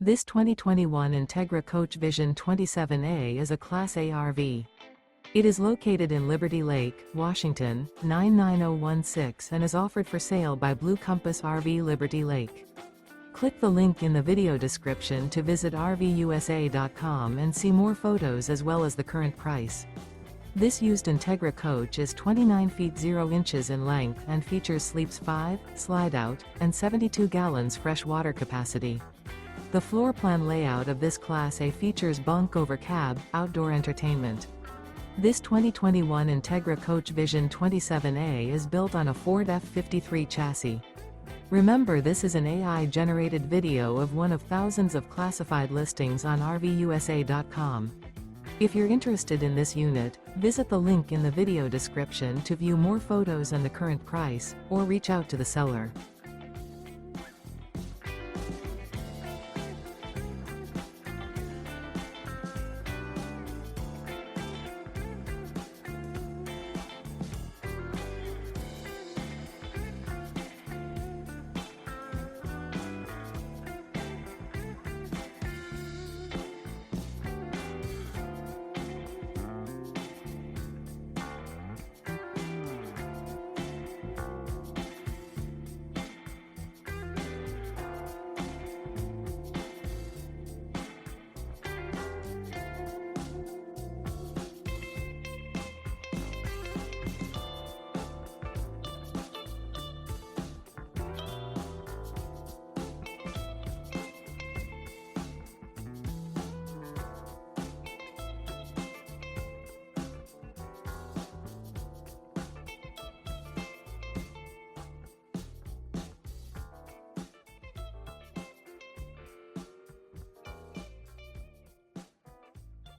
This 2021 Entegra Coach Vision 27A is a Class A RV. It is located in Liberty Lake, Washington, 99016 and is offered for sale by Blue Compass RV Liberty Lake. Click the link in the video description to visit RVUSA.com and see more photos as well as the current price. This used Entegra coach is 29 feet 0 inches in length and features sleeps 5, Slideout, and 72 gallons fresh water capacity. The floor plan layout of this Class A features Bunk Over Cab, outdoor entertainment. This 2021 Entegra Coach Vision 27A is built on a Ford F53 chassis. Remember, this is an AI-generated video of one of thousands of classified listings on RVUSA.com. If you're interested in this unit, visit the link in the video description to view more photos and the current price, or reach out to the seller.